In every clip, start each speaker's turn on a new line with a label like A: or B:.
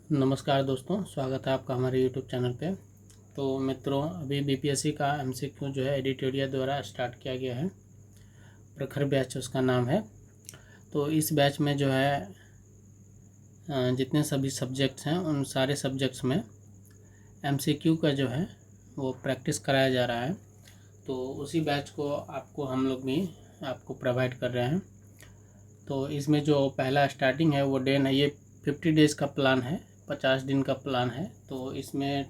A: नमस्कार दोस्तों, स्वागत है आपका हमारे YouTube चैनल पे। तो मित्रों, अभी बीपीएससी का एमसीक्यू जो है एडिटोरियल द्वारा स्टार्ट किया गया है। प्रखर बैच उसका नाम है। तो इस बैच में जो है जितने सभी सब्जेक्ट्स हैं उन सारे सब्जेक्ट्स में एमसीक्यू का जो है वो प्रैक्टिस कराया जा रहा है। तो उसी बैच को आपको हम लोग भी आपको प्रोवाइड कर रहे हैं। तो इसमें जो पहला स्टार्टिंग है वो डे ये 50 डेज़ का प्लान है, 50 दिन का प्लान है। तो इसमें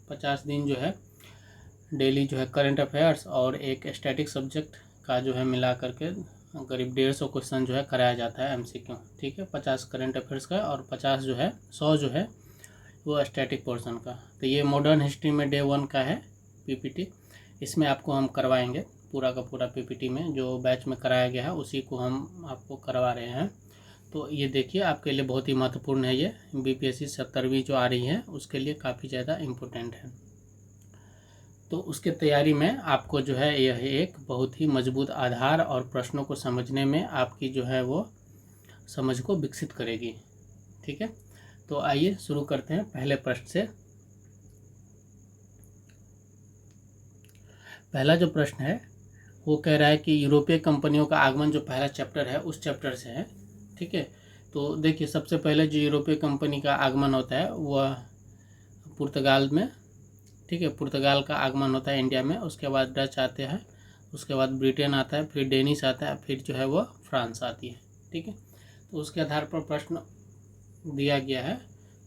A: 50 दिन जो है डेली जो है करंट अफेयर्स और एक स्टैटिक सब्जेक्ट का जो है मिला करके करीब 150 क्वेश्चन जो है कराया जाता है एमसीक्यू। ठीक है, 50 करंट अफेयर्स का और 50 जो है 100 जो है वो स्टैटिक पोर्शन का। तो ये मॉडर्न हिस्ट्री में डे 1 का है पीपीटी। इसमें आपको हम करवाएंगे पूरा का पूरा पीपीटी में जो बैच में कराया गया है उसी को हम आपको करवा रहे हैं। तो ये देखिए, आपके लिए बहुत ही महत्वपूर्ण है। ये बीपीएससी 70वीं जो आ रही है उसके लिए काफ़ी ज़्यादा इम्पोर्टेंट है। तो उसके तैयारी में आपको जो है यह एक बहुत ही मजबूत आधार और प्रश्नों को समझने में आपकी जो है वो समझ को विकसित करेगी। ठीक है, तो आइए शुरू करते हैं पहले प्रश्न से। पहला जो प्रश्न है वो कह रहा है कि यूरोपीय कंपनियों का आगमन, जो पहला चैप्टर है उस चैप्टर से है। ठीक है, तो देखिए सबसे पहले जो यूरोपीय कंपनी का आगमन होता है वह पुर्तगाल में। ठीक है, पुर्तगाल का आगमन होता है इंडिया में। उसके बाद डच आते हैं, उसके बाद ब्रिटेन आता है, फिर डेनिश आता है, फिर जो है वह फ्रांस आती है। ठीक है, तो उसके आधार पर प्रश्न दिया गया है,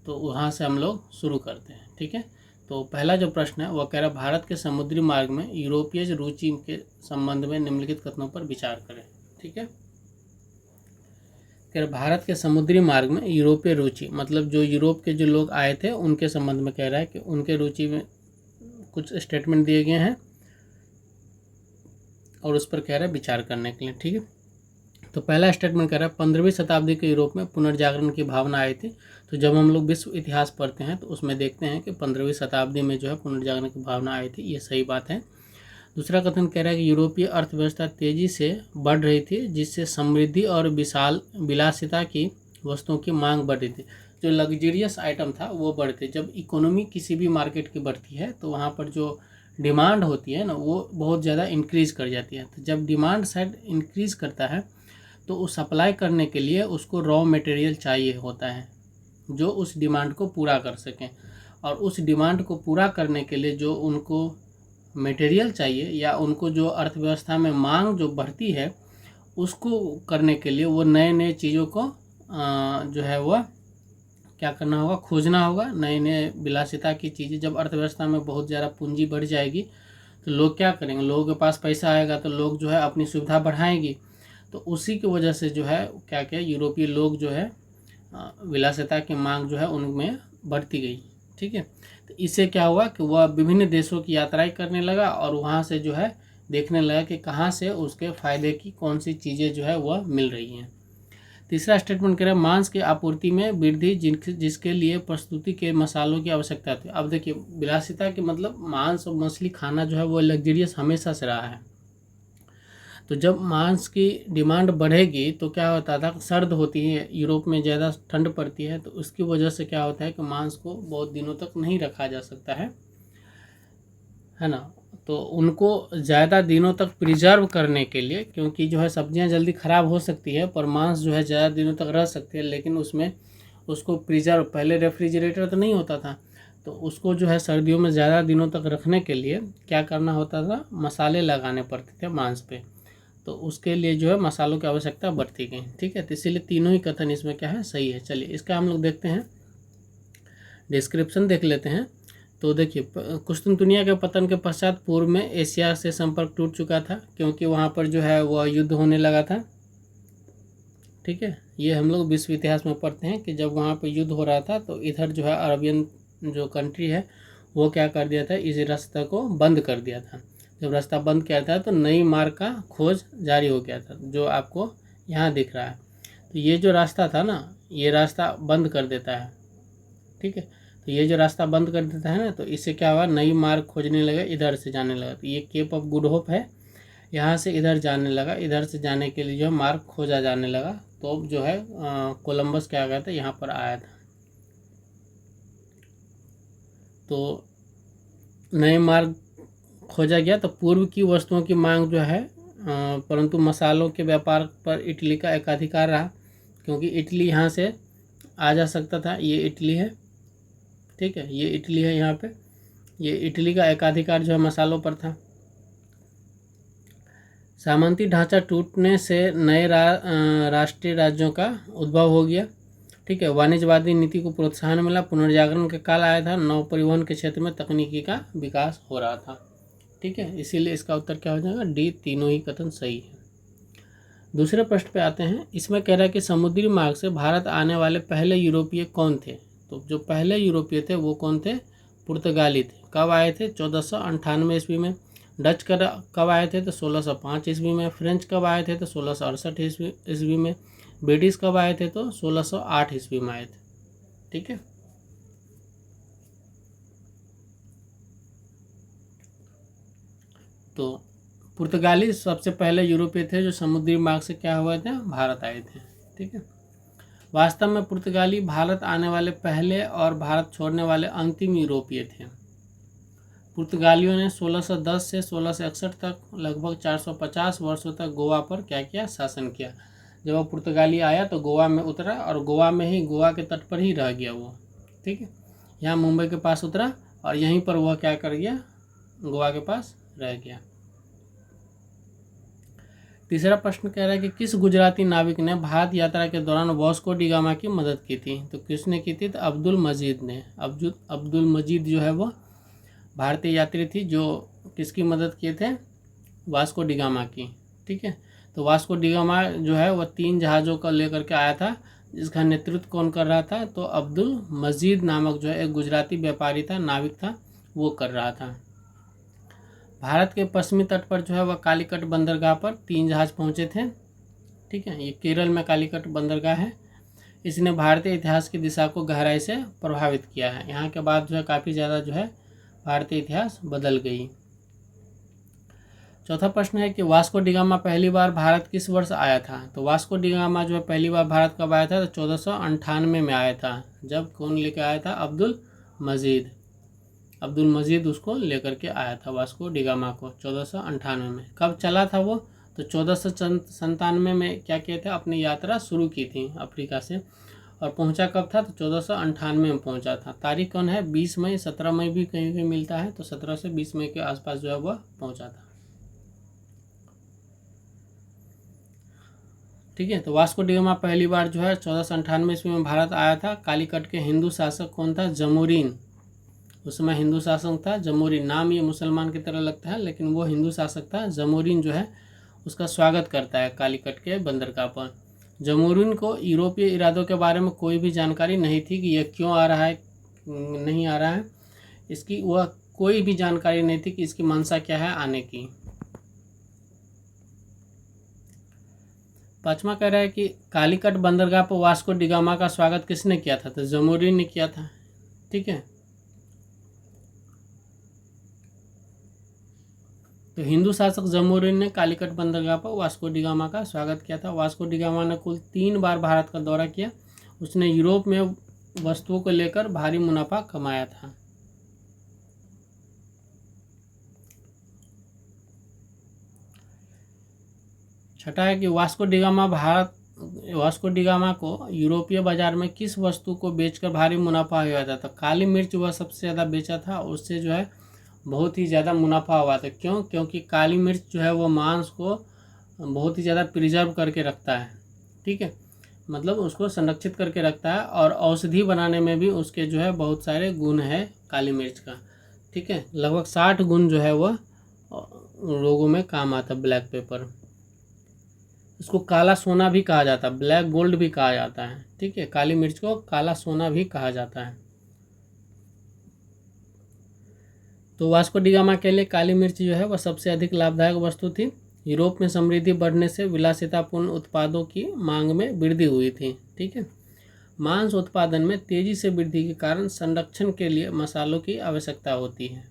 A: तो वहाँ से हम लोग शुरू करते हैं। ठीक है, तो पहला जो प्रश्न है वह कह रहा है भारत के समुद्री मार्ग में यूरोपीय रुचि के संबंध में निम्नलिखित कथनों पर विचार करें। ठीक है, कह रहा भारत के समुद्री मार्ग में यूरोपीय रुचि, मतलब जो यूरोप के जो लोग आए थे उनके संबंध में कह रहा है कि उनके रुचि में कुछ स्टेटमेंट दिए गए हैं और उस पर कह रहा है विचार करने के लिए। ठीक है, तो पहला स्टेटमेंट कह रहा है 15वीं शताब्दी के यूरोप में पुनर्जागरण की भावना आई थी। तो जब हम लोग विश्व इतिहास पढ़ते हैं तो उसमें देखते हैं कि 15वीं शताब्दी में जो है पुनर्जागरण की भावना आई थी। ये सही बात है। दूसरा कथन कह रहा है कि यूरोपीय अर्थव्यवस्था तेजी से बढ़ रही थी, जिससे समृद्धि और विशाल विलासिता की वस्तुओं की मांग बढ़ रही थी। जो लग्जरियस आइटम था वो बढ़ते। जब इकोनॉमी किसी भी मार्केट की बढ़ती है तो वहाँ पर जो डिमांड होती है ना वो बहुत ज़्यादा इंक्रीज कर जाती है। तो जब डिमांड साइड इंक्रीज करता है तो उस सप्लाई करने के लिए उसको रॉ मटेरियल चाहिए होता है जो उस डिमांड को पूरा कर सकें। और उस डिमांड को पूरा करने के लिए जो उनको मटेरियल चाहिए या उनको जो अर्थव्यवस्था में मांग जो बढ़ती है उसको करने के लिए वो नए नए चीज़ों को जो है वह क्या करना होगा, खोजना होगा। नए नए विलासिता की चीज़ें, जब अर्थव्यवस्था में बहुत ज़्यादा पूंजी बढ़ जाएगी तो लोग क्या करेंगे, लोगों के पास पैसा आएगा तो लोग जो है अपनी सुविधा बढ़ाएंगी। तो उसी की वजह से जो है क्या क्या यूरोपीय लोग जो है विलासिता की मांग जो है उनमें बढ़ती गई। ठीक है, तो इससे क्या हुआ कि वह विभिन्न देशों की यात्राएं करने लगा और वहाँ से जो है देखने लगा कि कहाँ से उसके फ़ायदे की कौन सी चीज़ें जो है वह मिल रही हैं। तीसरा स्टेटमेंट कह रहा है मांस की आपूर्ति में वृद्धि जिसके लिए प्रस्तुति के मसालों की आवश्यकता थी। अब देखिए विलासिता के मतलब मांस और मछली खाना जो है वो लग्जरियस हमेशा से रहा है। तो जब मांस की डिमांड बढ़ेगी तो क्या होता था, सर्द होती है, यूरोप में ज़्यादा ठंड पड़ती है, तो उसकी वजह से क्या होता है कि मांस को बहुत दिनों तक नहीं रखा जा सकता है ना। तो उनको ज़्यादा दिनों तक प्रिजर्व करने के लिए, क्योंकि जो है सब्जियां जल्दी ख़राब हो सकती है पर मांस जो है ज़्यादा दिनों तक रह सकती है, लेकिन उसमें उसको प्रिजर्व, पहले रेफ्रिजरेटर तो नहीं होता था, तो उसको जो है सर्दियों में ज़्यादा दिनों तक रखने के लिए क्या करना होता था, मसाले लगाने पड़ते थे मांस पे। तो उसके लिए जो है मसालों की आवश्यकता बढ़ती गई। ठीक है, तो इसीलिए तीनों ही कथन इसमें क्या है, सही है। चलिए इसका हम लोग देखते हैं, डिस्क्रिप्शन देख लेते हैं। तो देखिए कुस्तुनतुनिया के पतन के पश्चात पूर्व में एशिया से संपर्क टूट चुका था, क्योंकि वहाँ पर जो है वह युद्ध होने लगा था। ठीक है, ये हम लोग विश्व इतिहास में पढ़ते हैं कि जब वहाँ पर युद्ध हो रहा था तो इधर जो है अरबियन जो कंट्री है वो क्या कर दिया था, इस रास्ते को बंद कर दिया था। जब रास्ता बंद किया था तो नई मार्ग का खोज जारी हो गया था, जो आपको यहाँ दिख रहा है। तो ये जो रास्ता था ना, ये रास्ता बंद कर देता है। ठीक है, तो ये जो रास्ता बंद कर देता है ना, तो इससे क्या हुआ, नई मार्ग खोजने लगे, इधर से जाने लगा। तो ये केप ऑफ गुड होप है, यहाँ से इधर जाने लगा, इधर से जाने के लिए जो है मार्ग खोजा जाने लगा। तो जो है कोलंबस क्या गया था, यहाँ पर आया था। तो नए मार्ग खोजा गया। तो पूर्व की वस्तुओं की मांग जो है परंतु मसालों के व्यापार पर इटली का एकाधिकार रहा, क्योंकि इटली यहाँ से आ जा सकता था। ये इटली है, ठीक है, ये इटली है, यहाँ पे ये इटली का एकाधिकार जो है मसालों पर था। सामंती ढांचा टूटने से नए राष्ट्रीय राज्यों का उद्भव हो गया, ठीक है। वाणिज्यवादी नीति को प्रोत्साहन मिला, पुनर्जागरण का काल आया था, नौ परिवहन के क्षेत्र में तकनीकी का विकास हो रहा था, ठीक है। इसीलिए इसका उत्तर क्या हो जाएगा, डी, तीनों ही कथन सही है। दूसरे प्रश्न पे आते हैं। इसमें कह रहा है कि समुद्री मार्ग से भारत आने वाले पहले यूरोपीय कौन थे। तो जो पहले यूरोपीय थे वो कौन थे, पुर्तगाली थे। कब आए थे, 1498 ईस्वी में। डच कब आए थे, तो 1605 ईस्वी में। फ्रेंच कब आए थे, तो 1668 ईस्वी में। ब्रिटिश कब आए थे, तो 1608 ईस्वी में आए थे, ठीक है। तो पुर्तगाली सबसे पहले यूरोपीय थे जो समुद्री मार्ग से क्या हुए थे, भारत आए थे, ठीक है। वास्तव में पुर्तगाली भारत आने वाले पहले और भारत छोड़ने वाले अंतिम यूरोपीय थे। पुर्तगालियों ने 1610 से 1661 तक लगभग 450 वर्षों तक गोवा पर क्या किया, शासन किया। जब वो पुर्तगाली आया तो गोवा में उतरा और गोवा में ही, गोवा के तट पर ही रह गया वो, ठीक है। यहाँ मुंबई के पास उतरा और यहीं पर वह क्या कर गया, गोवा के पास रह गया। तीसरा प्रश्न कह रहा है कि किस गुजराती नाविक ने भारत यात्रा के दौरान वास्को डी गामा की मदद की थी। तो किसने की थी, तो अब्दुल मजीद ने। अब्दुल मजीद जो है वह भारतीय यात्री थी जो किसकी मदद किए थे, वास्को डी गामा की, ठीक है। तो वास्को डी गामा जो है वह 3 जहाज़ों का लेकर के आया था, जिसका नेतृत्व कौन कर रहा था, तो अब्दुल मजीद नामक जो है एक गुजराती व्यापारी था, नाविक था, वो कर रहा था। भारत के पश्चिमी तट पर जो है वह कालीकट बंदरगाह पर 3 जहाज पहुंचे थे, ठीक है। ये केरल में कालीकट बंदरगाह है। इसने भारतीय इतिहास की दिशा को गहराई से प्रभावित किया है। यहाँ के बाद जो है काफ़ी ज़्यादा जो है भारतीय इतिहास बदल गई। चौथा प्रश्न है कि वास्को डी गामा पहली बार भारत किस वर्ष आया था। तो वास्को डी गामा जो है पहली बार भारत कब आया था, तो 1498 में आया था। जब कौन लेकर आया था, अब्दुल मजीद। अब्दुल मजीद उसको लेकर के आया था वास्को डी गामा को 1498 में। कब चला था वो, तो 1497 में क्या किए थे, अपनी यात्रा शुरू की थी अफ्रीका से, और पहुंचा कब था, तो 1498 में पहुंचा था। तारीख कौन है, 20 मई, 17 मई भी कहीं कहीं मिलता है, तो 17 से 20 मई के आसपास जो है वह पहुंचा था, ठीक है। तो वास्को डी गामा पहली बार जो है 1498 ईस्वी में भारत आया था। कालीकट के हिंदू शासक कौन था, जमोरीन। उस समय हिंदू शासक था जमोरीन। नाम ये मुसलमान की तरह लगता है लेकिन वो हिंदू शासक था। जमोरीन जो है उसका स्वागत करता है कालीकट के बंदरगाह पर। जमोरीन को यूरोपीय इरादों के बारे में कोई भी जानकारी नहीं थी कि यह क्यों आ रहा है, नहीं आ रहा है, इसकी वह कोई भी जानकारी नहीं थी कि इसकी मंशा क्या है आने की। पांचवा कह रहा है कि कालीकट बंदरगाह पर वास्को डी गामा का स्वागत किसने किया था, तो जमोरीन ने किया था, ठीक है। तो हिंदू शासक जमोरीन ने कालीकट बंदरगाह पर वास्को डी गामा का स्वागत किया था। वास्को डी गामा ने कुल 3 बार भारत का दौरा किया। उसने यूरोप में वस्तुओं को लेकर भारी मुनाफा कमाया था। छठा है कि वास्को डी गामा को यूरोपीय बाजार में किस वस्तु को बेचकर भारी मुनाफा हुआ था। तो काली मिर्च वह सबसे ज़्यादा बेचा था, उससे जो है बहुत ही ज़्यादा मुनाफा हुआ था। क्यों, क्योंकि काली मिर्च जो है वो मांस को बहुत ही ज़्यादा प्रिजर्व करके रखता है, ठीक है, मतलब उसको संरक्षित करके रखता है, और औषधि बनाने में भी उसके जो है बहुत सारे गुण है काली मिर्च का, ठीक है। लगभग 60 गुण जो है वह रोगों में काम आता है। ब्लैक पेपर, इसको काला सोना भी कहा जाता है, ब्लैक गोल्ड भी कहा जाता है, ठीक है। काली मिर्च को काला सोना भी कहा जाता है। तो वास्को डी गामा के लिए काली मिर्च जो है वह सबसे अधिक लाभदायक वस्तु थी। यूरोप में समृद्धि बढ़ने से विलासितापूर्ण उत्पादों की मांग में वृद्धि हुई थी, ठीक है। मांस उत्पादन में तेजी से वृद्धि के कारण संरक्षण के लिए मसालों की आवश्यकता होती है।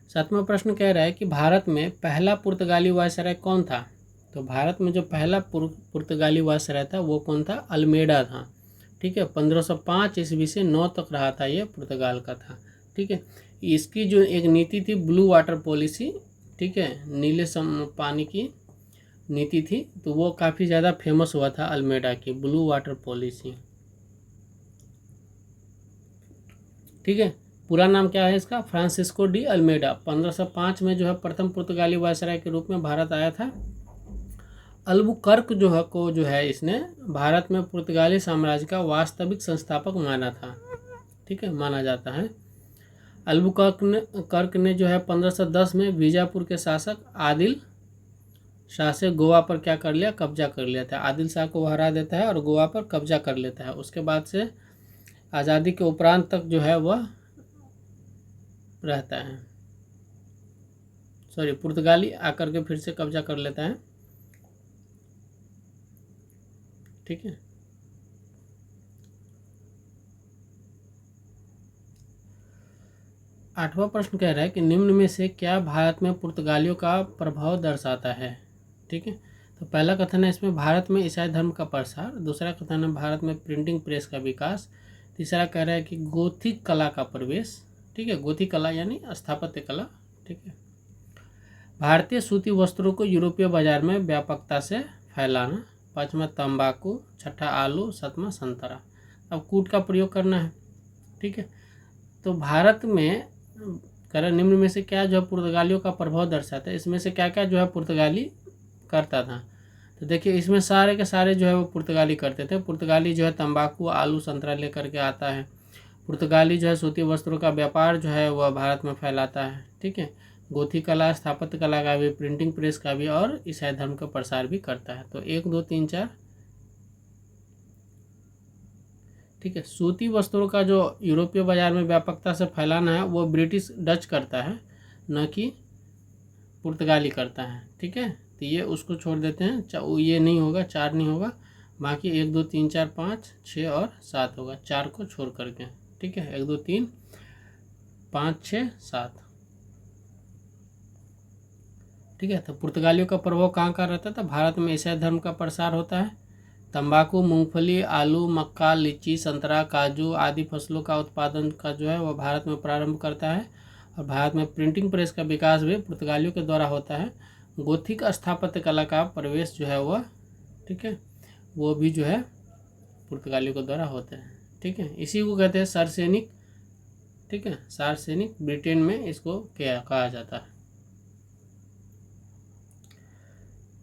A: 7वां प्रश्न कह रहा है कि भारत में पहला पुर्तगाली वायसराय कौन था। तो भारत में जो पहला पुर्तगाली वायसराय था वो कौन था, अल्मेडा था, ठीक है। 1505 ईस्वी से 9 तक रहा था, ये पुर्तगाल का था। ठीक है। इसकी जो एक नीति थी ब्लू वाटर पॉलिसी, ठीक है, नीले पानी की नीति थी, तो वो काफ़ी ज़्यादा फेमस हुआ था अल्मेडा की ब्लू वाटर पॉलिसी। ठीक है। पूरा नाम क्या है इसका? Francisco de Almeida. 1505 में जो है प्रथम पुर्तगाली वायसराय के रूप में भारत आया था। अल्बुकर्क जो है इसने भारत में पुर्तगाली साम्राज्य का वास्तविक संस्थापक माना था। ठीक है, माना जाता है। अल्बुकर्क ने जो है 1510 में बीजापुर के शासक आदिल शाह से गोवा पर क्या कर लिया? कब्जा कर लिया था। आदिल शाह को हरा देता है और गोवा पर कब्जा कर लेता है। उसके बाद से आज़ादी के उपरांत तक जो है वह रहता है, पुर्तगाली आकर के फिर से कब्जा कर लेता है। ठीक है। आठवां प्रश्न कह रहा है कि निम्न में से क्या भारत में पुर्तगालियों का प्रभाव दर्शाता है? ठीक है। तो पहला कथन है इसमें भारत में ईसाई धर्म का प्रसार। दूसरा कथन है भारत में प्रिंटिंग प्रेस का विकास। तीसरा कह रहा है कि गोथिक कला का प्रवेश। ठीक है, गोथिक कला यानी स्थापत्य कला। ठीक है। भारतीय सूती वस्त्रों को यूरोपीय बाजार में व्यापकता से फैलाना। पांचवा तंबाकू। छठा आलू। सातवां संतरा। अब कूट का प्रयोग करना है। ठीक है। तो भारत में निम्न में से क्या जो है पुर्तगालियों का प्रभाव दर्शाता है? इसमें से क्या क्या जो है पुर्तगाली करता था? तो देखिए, इसमें सारे के सारे जो है वो पुर्तगाली करते थे। पुर्तगाली जो है तंबाकू, आलू, संतरा लेकर के आता है। पुर्तगाली जो है सूती वस्त्रों का व्यापार जो है वह भारत में फैलाता है। ठीक है। गोथी कला, स्थापत्य कला का भी, प्रिंटिंग प्रेस का भी और ईसाई धर्म का प्रसार भी करता है। तो 1 2 3 4। ठीक है। सूती वस्त्रों का जो यूरोपीय बाजार में व्यापकता से फैलाना है वो ब्रिटिश डच करता है, न कि पुर्तगाली करता है। ठीक है। तो ये उसको छोड़ देते हैं, ये नहीं होगा, 4 नहीं होगा, बाकी 1 2 3 4 5 6 और 7 होगा, 4 को छोड़ करके। ठीक है। 1 2 3 5 6 7। ठीक है। तो पुर्तगालियों का प्रभाव कहाँ का रहता था? भारत में ईसाई धर्म का प्रसार होता है। तंबाकू, मूंगफली, आलू, मक्का, लीची, संतरा, काजू आदि फसलों का उत्पादन का जो है वह भारत में प्रारंभ करता है। और भारत में प्रिंटिंग प्रेस का विकास भी पुर्तगालियों के द्वारा होता है। गोथिक स्थापत्य कला का प्रवेश जो है वह, ठीक है, वो भी जो है पुर्तगालियों के द्वारा होते हैं। ठीक है। इसी को कहते हैं सार्सेनिक। ठीक है, सार्सेनिक ब्रिटेन में इसको क्या कहा जाता है।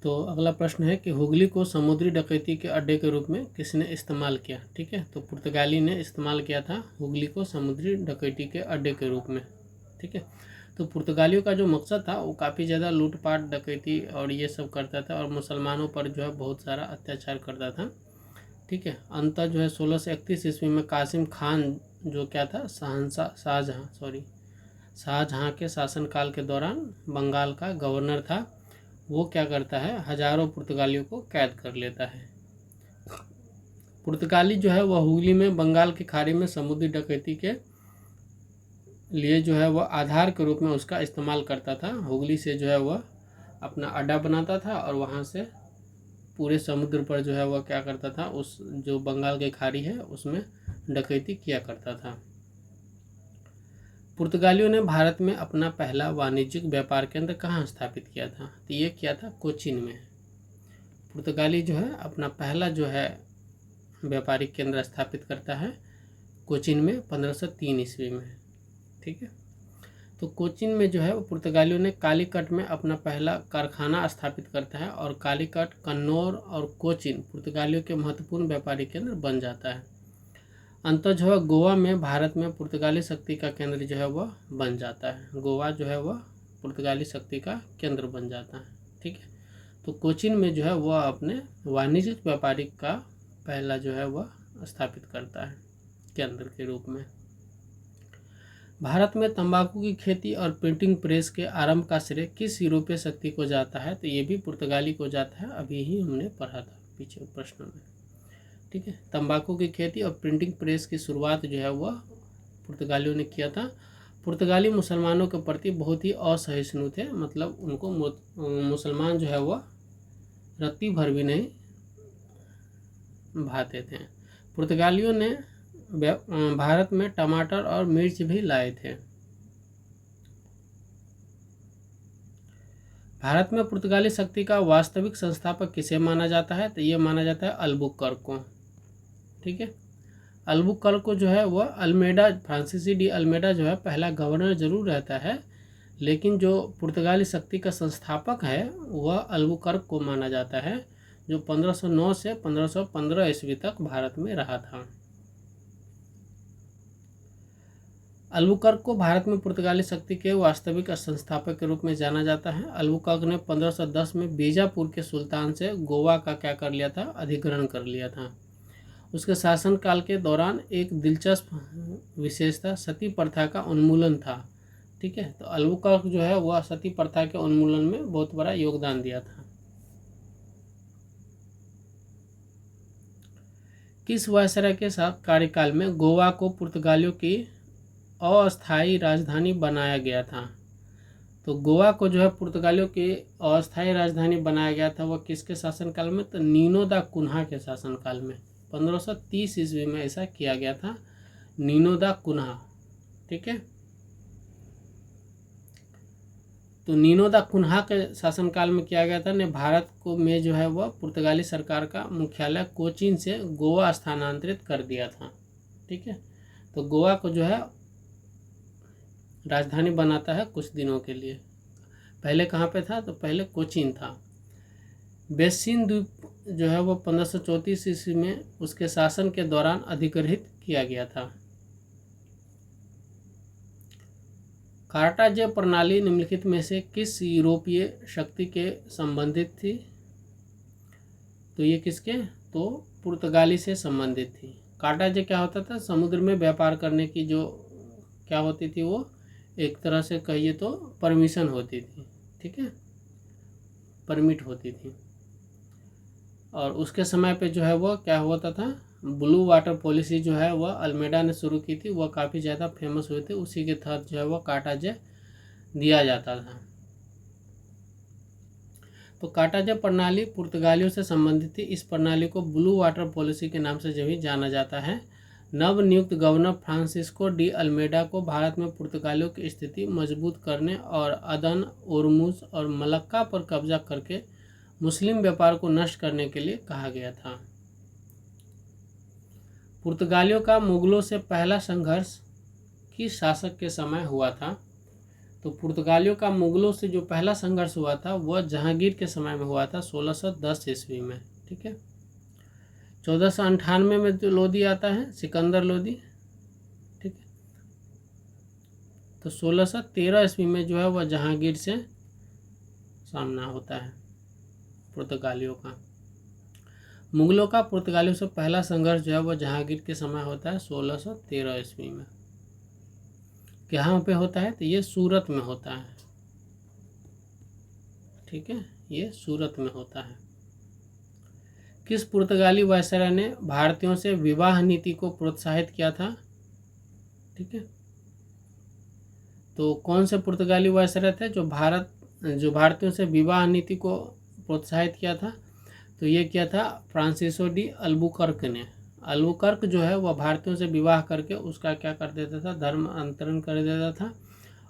A: तो अगला प्रश्न है कि हुगली को समुद्री डकैती के अड्डे के रूप में किसने इस्तेमाल किया? ठीक है। तो पुर्तगाली ने इस्तेमाल किया था हुगली को समुद्री डकैती के अड्डे के रूप में। ठीक है। तो पुर्तगालियों का जो मकसद था वो काफ़ी ज़्यादा लूटपाट, डकैती और ये सब करता था, और मुसलमानों पर जो है बहुत सारा अत्याचार करता था। ठीक है। अंततः जो है 1631 ईस्वी में कासिम खान जो क्या था, शाहजहाँ के शासनकाल के दौरान बंगाल का गवर्नर था, वो क्या करता है, हजारों पुर्तगालियों को कैद कर लेता है। पुर्तगाली जो है वह हुगली में बंगाल की खाड़ी में समुद्री डकैती के लिए जो है वह आधार के रूप में उसका इस्तेमाल करता था। हुगली से जो है वह अपना अड्डा बनाता था और वहाँ से पूरे समुद्र पर जो है वह क्या करता था, उस जो बंगाल की खाड़ी है उसमें डकैती किया करता था। पुर्तगालियों ने भारत में अपना पहला वाणिज्यिक व्यापार केंद्र कहाँ स्थापित किया था? तो ये किया था कोचीन में। पुर्तगाली जो है अपना पहला जो है व्यापारिक केंद्र स्थापित करता है कोचीन में 1503 ईस्वी में। ठीक है। तो कोचीन में जो है वो पुर्तगालियों ने कालीकट में अपना पहला कारखाना स्थापित करता है, और कालीकट, कन्नौर और कोचीन पुर्तगालियों के महत्वपूर्ण व्यापारिक केंद्र बन जाता है। अंततः जो है गोवा में भारत में पुर्तगाली शक्ति का केंद्र जो है वह बन जाता है। गोवा जो है वह पुर्तगाली शक्ति का केंद्र बन जाता है। ठीक है। तो कोचीन में जो है वह अपने वाणिज्यिक व्यापारिक का पहला जो है वह स्थापित करता है केंद्र के रूप में। भारत में तंबाकू की खेती और प्रिंटिंग प्रेस के आरंभ का श्रेय किस यूरोपीय शक्ति को जाता है? तो ये भी पुर्तगाली को जाता है, अभी ही हमने पढ़ा था पीछे प्रश्न में। ठीक है। तंबाकू की खेती और प्रिंटिंग प्रेस की शुरुआत जो है वह पुर्तगालियों ने किया था। पुर्तगाली मुसलमानों के प्रति बहुत ही असहिष्णु थे, मतलब उनको मुसलमान जो है वह रत्ती भर भी नहीं भाते थे। पुर्तगालियों ने भारत में टमाटर और मिर्च भी लाए थे। भारत में पुर्तगाली शक्ति का वास्तविक संस्थापक किसे माना जाता है? तो ये माना जाता है अल्बुकर्क को। ठीक है, अल्बुकर्क को जो है वह अल्मेडा, फ्रांसीसी डी अल्मेडा जो है पहला गवर्नर जरूर रहता है, लेकिन जो पुर्तगाली शक्ति का संस्थापक है वह अल्बुकर्क को माना जाता है, जो 1509 से 1515 ईस्वी तक भारत में रहा था। अल्बुकर्क को भारत में पुर्तगाली शक्ति के वास्तविक संस्थापक के रूप में जाना जाता है। अल्बुकर्क ने 1510 में बीजापुर के सुल्तान से गोवा का क्या कर लिया था? अधिग्रहण कर लिया था। उसके शासनकाल के दौरान एक दिलचस्प विशेषता सती प्रथा का उन्मूलन था। ठीक है, तो अल्बुकर्क जो है वह सती प्रथा के उन्मूलन में बहुत बड़ा योगदान दिया था। किस वायसराय के साथ कार्यकाल में गोवा को पुर्तगालियों की अस्थायी राजधानी बनाया गया था? तो गोवा को जो है पुर्तगालियों की अस्थायी राजधानी बनाया गया था वह किसके शासनकाल में? तो नीनो दा कुन्हा के शासनकाल में 1530 ईस्वी में ऐसा किया गया था, नीनो दा कुन्हा। ठीक है, तो नीनो दा कुन्हा के शासनकाल में किया गया था ने भारत को में जो है वह पुर्तगाली सरकार का मुख्यालय कोचीन से गोवा स्थानांतरित कर दिया था। ठीक है, तो गोवा को जो है राजधानी बनाता है कुछ दिनों के लिए। पहले कहाँ पे था? तो पहले कोचीन था। बेसिन द्वीप जो है वो 1534 ईस्वी में उसके शासन के दौरान अधिग्रहित किया गया था। कार्टाजे प्रणाली निम्नलिखित में से किस यूरोपीय शक्ति के संबंधित थी? तो ये किसके? तो पुर्तगाली से संबंधित थी। कार्टाजे क्या होता था? समुद्र में व्यापार करने की जो क्या होती थी वो एक तरह से कहिए तो परमिशन होती थी। ठीक है, परमिट होती थी। और उसके समय पे जो है वो क्या होता था? ब्लू वाटर पॉलिसी जो है वह अल्मेडा ने शुरू की थी, वह काफ़ी ज़्यादा फेमस हुई थी, उसी के तहत जो है वह कार्टाजे दिया जाता था। तो कार्टाजे प्रणाली पुर्तगालियों से संबंधित थी। इस प्रणाली को ब्लू वाटर पॉलिसी के नाम से जो भी जाना जाता है। नव नियुक्त गवर्नर फ्रांसिस्को डी अल्मेडा को भारत में पुर्तगालियों की स्थिति मजबूत करने और अदन, ओरमुज और मलक्का पर कब्जा करके मुस्लिम व्यापार को नष्ट करने के लिए कहा गया था। पुर्तगालियों का मुगलों से पहला संघर्ष किस शासक के समय हुआ था? तो पुर्तगालियों का मुगलों से जो पहला संघर्ष हुआ था वह जहांगीर के समय में हुआ था, 1610 ईस्वी में। ठीक है, 1498 में जो लोदी आता है, सिकंदर लोदी। ठीक है, तो 1613 ईस्वी में जो है वह जहांगीर से सामना होता है पुर्तगालियों का। मुगलों का पुर्तगालियों से पहला संघर्ष जो है वह जहांगीर के समय होता है 1613 ईस्वी में। कहाँ पे होता है? तो ये सूरत में होता है। ठीक है, ये सूरत में होता है। किस पुर्तगाली वायसराय ने भारतीयों से विवाह नीति को प्रोत्साहित किया था? ठीक है, तो कौन से पुर्तगाली वायसराय थे जो भारतीयों से विवाह नीति को प्रोत्साहित किया था? तो ये किया था फ्रांसिसो डी अल्बुकर्क ने। अल्बुकर्क जो है वह भारतीयों से विवाह करके उसका क्या कर देता था? धर्म अंतरण कर देता था,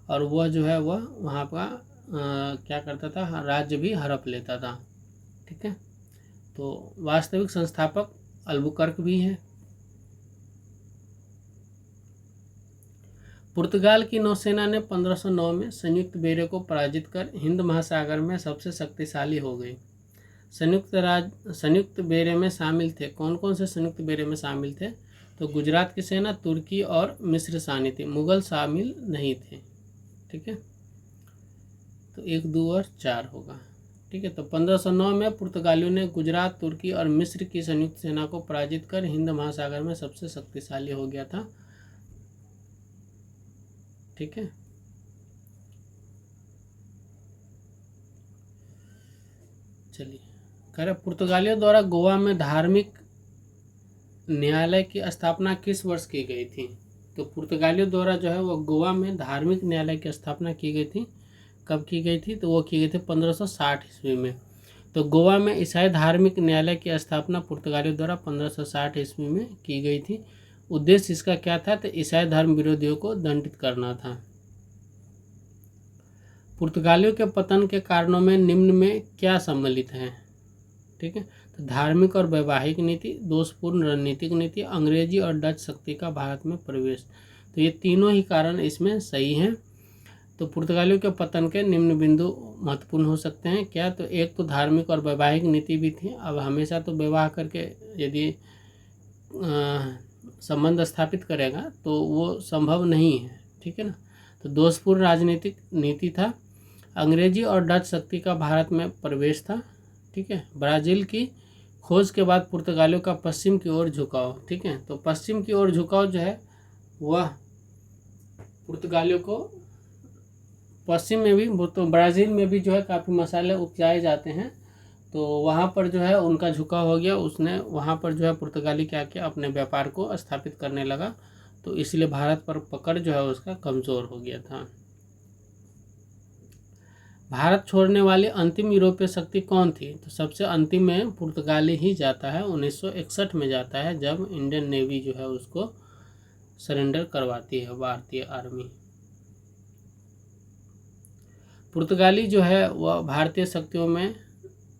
A: और वह जो है वह वहाँ का क्या करता था? राज्य भी हड़प लेता था। ठीक है, तो वास्तविक संस्थापक अल्बुकर्क भी है। पुर्तगाल की नौसेना ने 1509 में संयुक्त बेड़े को पराजित कर हिंद महासागर में सबसे शक्तिशाली हो गई। संयुक्त बेड़े में शामिल थे, कौन कौन से संयुक्त बेड़े में शामिल थे? तो गुजरात की सेना, तुर्की और मिस्र शामिल थी, मुगल शामिल नहीं थे। ठीक है, तो 1, 2 और 4 होगा। ठीक है, तो 1509 में पुर्तगालियों ने गुजरात, तुर्की और मिस्र की संयुक्त सेना को पराजित कर हिंद महासागर में सबसे शक्तिशाली हो गया था। ठीक है, चलिए, कह रहे पुर्तगालियों द्वारा गोवा में धार्मिक न्यायालय की स्थापना किस वर्ष की गई थी? तो पुर्तगालियों द्वारा जो है वो गोवा में धार्मिक न्यायालय की स्थापना की गई थी। कब की गई थी? तो वो की गई थी 1560 ईस्वी में। तो गोवा में ईसाई धार्मिक न्यायालय की स्थापना पुर्तगालियों द्वारा 1560 ईस्वी में की गई थी। उद्देश्य इसका क्या था? तो ईसाई धर्म विरोधियों को दंडित करना था। पुर्तगालियों के पतन के कारणों में निम्न में क्या सम्मिलित है? ठीक है, तो धार्मिक और वैवाहिक नीति, दोषपूर्ण रणनीतिक नीति, अंग्रेजी और डच शक्ति का भारत में प्रवेश। तो ये तीनों ही कारण इसमें सही हैं। तो पुर्तगालियों के पतन के निम्न बिंदु महत्वपूर्ण हो सकते हैं क्या? तो एक तो धार्मिक और वैवाहिक नीति भी थी। अब हमेशा तो विवाह करके यदि संबंध स्थापित करेगा तो वो संभव नहीं है, ठीक है ना। तो दोषपूर्ण राजनीतिक नीति था। अंग्रेजी और डच शक्ति का भारत में प्रवेश था, ठीक है। ब्राज़ील की खोज के बाद पुर्तगालियों का पश्चिम की ओर झुकाव, ठीक है। तो पश्चिम की ओर झुकाव जो है वह पुर्तगालियों को पश्चिम में भी, तो ब्राज़ील में भी जो है काफ़ी मसाले उपजाए जाते हैं, तो वहाँ पर जो है उनका झुकाव हो गया। उसने वहाँ पर जो है पुर्तगाली क्या किया, अपने व्यापार को स्थापित करने लगा, तो इसलिए भारत पर पकड़ जो है उसका कमज़ोर हो गया था। भारत छोड़ने वाली अंतिम यूरोपीय शक्ति कौन थी? तो सबसे अंतिम में पुर्तगाली ही जाता है, 1961 में जाता है, जब इंडियन नेवी जो है उसको सरेंडर करवाती है भारतीय आर्मी। पुर्तगाली जो है वह भारतीय शक्तियों में,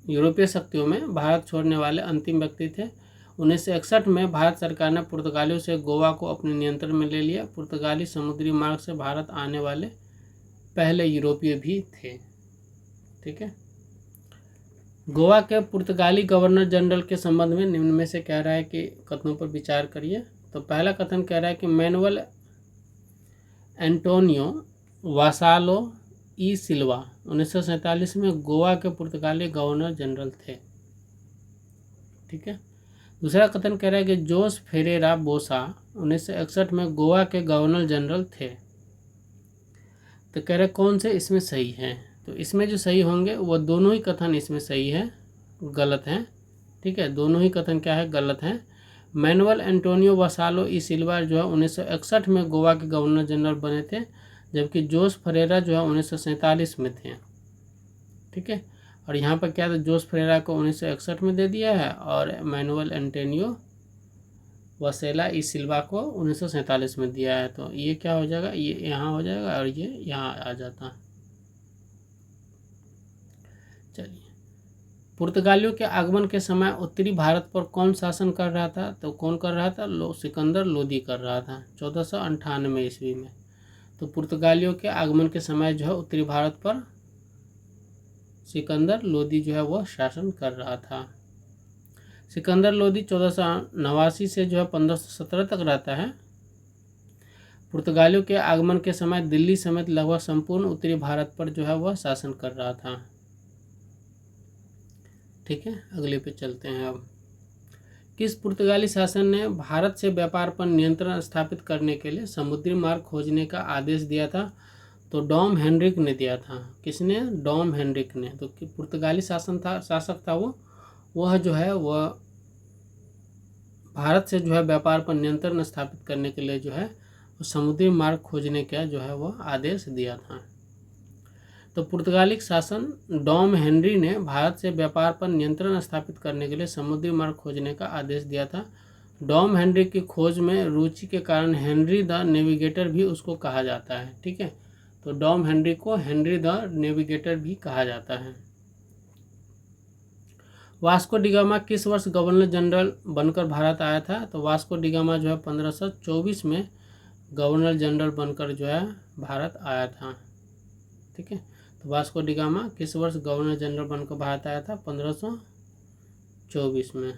A: यूरोपीय शक्तियों में भारत छोड़ने वाले अंतिम व्यक्ति थे। 1961 में भारत सरकार ने पुर्तगालियों से गोवा को अपने नियंत्रण में ले लिया। पुर्तगाली समुद्री मार्ग से भारत आने वाले पहले यूरोपीय भी थे, ठीक है। गोवा के पुर्तगाली गवर्नर जनरल के संबंध में निम्न में से कह रहा है कि कथनों पर विचार करिए। तो पहला कथन कह रहा है कि मैनुअल एंटोनियो वासालो ई सिल्वा 1947 में गोवा के पुर्तगाली गवर्नर जनरल थे, ठीक है। दूसरा कथन कह रहा है कि जोस फेरेरा बोसा 1961 में गोवा के गवर्नर जनरल थे। तो कह रहे कौन से इसमें सही है? तो इसमें जो सही होंगे वो दोनों ही कथन इसमें सही है, गलत हैं, ठीक है। दोनों ही कथन क्या है, गलत हैं। मैनुअल एंटोनियो वासालो ई सिल्वा जो है 1961 में गोवा के गवर्नर जनरल बने थे, जबकि जोस फरेरा जो है 1947 में थे, ठीक है। और यहाँ पर क्या था, जोस फरेरा को 1961 में दे दिया है और मैनुअल एंटोनियो वासेला ई सिल्वा को 1947 में दिया है। तो ये क्या हो जाएगा, ये यहाँ हो जाएगा और ये यहाँ आ जाता। चलिए, पुर्तगालियों के आगमन के समय उत्तरी भारत पर कौन शासन कर रहा था? तो कौन कर रहा था? सिकंदर लोदी कर रहा था 1498 ईस्वी में। तो पुर्तगालियों के आगमन के समय जो है उत्तरी भारत पर सिकंदर लोदी जो है वह शासन कर रहा था। सिकंदर लोदी 1489 से जो है 1517 तक रहता है। पुर्तगालियों के आगमन के समय दिल्ली समेत लगभग संपूर्ण उत्तरी भारत पर जो है वह शासन कर रहा था, ठीक है। अगले पे चलते हैं। अब किस पुर्तगाली शासन ने भारत से व्यापार पर नियंत्रण स्थापित करने के लिए समुद्री मार्ग खोजने का आदेश दिया था? तो डॉम हेनरिक ने दिया था। किसने? डॉम हेनरिक ने। तो पुर्तगाली शासक था वह जो है वह भारत से जो है व्यापार पर नियंत्रण स्थापित करने के लिए जो है समुद्री मार्ग खोजने का जो है वह आदेश दिया था। तो पुर्तगाली शासन डॉम हेनरी ने भारत से व्यापार पर नियंत्रण स्थापित करने के लिए समुद्री मार्ग खोजने का आदेश दिया था। डॉम हेनरी की खोज में रुचि के कारण हेनरी द नेविगेटर भी उसको कहा जाता है, ठीक है। तो डॉम हेनरी को हेनरी द नेविगेटर भी कहा जाता है। वास्को डी गामा किस वर्ष गवर्नर जनरल बनकर भारत आया था? तो वास्को डी गामा जो है 1524 में गवर्नर जनरल बनकर जो है भारत आया था, ठीक है। तो वास्को डी गामा किस वर्ष गवर्नर जनरल बनकर भारत आया था? 1524 में।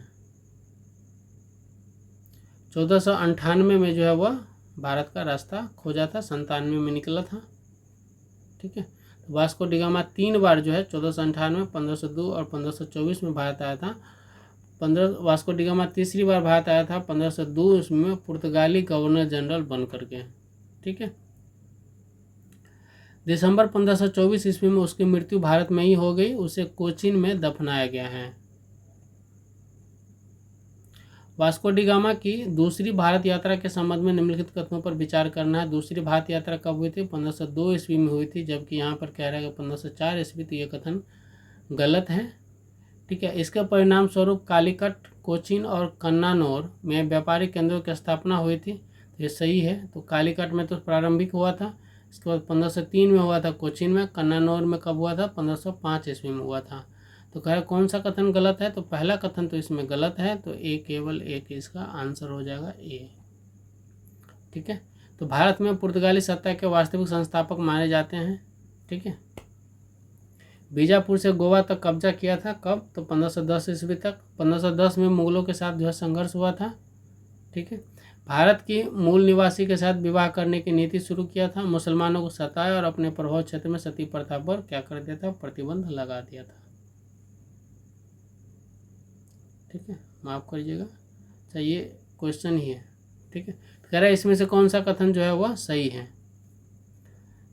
A: 1498 में जो है वह भारत का रास्ता खोजा था, 97 में निकला था, ठीक है। तो वास्को डी गामा 3 बार जो है 1498, 1502 और 1524 में भारत आया था। वास्को डी गामा तीसरी बार भारत आया था 1502 में पुर्तगाली गवर्नर जनरल बन करके, ठीक है। दिसंबर 1524 ईस्वी में उसकी मृत्यु भारत में ही हो गई। उसे कोचीन में दफनाया गया है। वास्को डी गामा की दूसरी भारत यात्रा के संबंध में निम्नलिखित कथनों पर विचार करना है। दूसरी भारत यात्रा कब हुई थी? 1502 ईस्वी में हुई थी, जबकि यहाँ पर कह रहा है कि 1504 ईस्वी। तो ये कथन गलत है। ठीक है। इसके परिणाम स्वरूप कालीकट, कोचीन और कन्नानौर में व्यापारिक केंद्रों की स्थापना हुई थी। तो ये सही है। तो कालीकट में तो प्रारंभिक हुआ था, इसके बाद 1503 में हुआ था कोचीन में। कन्नानौर में कब हुआ था? 1505 ईस्वी में हुआ था। तो कह रहे कौन सा कथन गलत है? तो पहला कथन तो इसमें गलत है, तो ए केवल एक इसका आंसर हो जाएगा ए। ठीक है। तो भारत में पुर्तगाली सत्ता के वास्तविक संस्थापक माने जाते हैं। ठीक है। बीजापुर से गोवा तक कब्जा किया था कब? तो 1510 ईस्वी तक। 1510 में मुगलों के साथ जो है संघर्ष हुआ था। ठीक है। भारत की मूल निवासी के साथ विवाह करने की नीति शुरू किया था। मुसलमानों को सताया और अपने प्रभाव क्षेत्र में सती प्रथा पर क्या कर दिया था? प्रतिबंध लगा दिया था। ठीक है, माफ करिएगा, अच्छा ये क्वेश्चन ही है। ठीक है। तो कह रहा है इसमें से कौन सा कथन जो है वह सही है?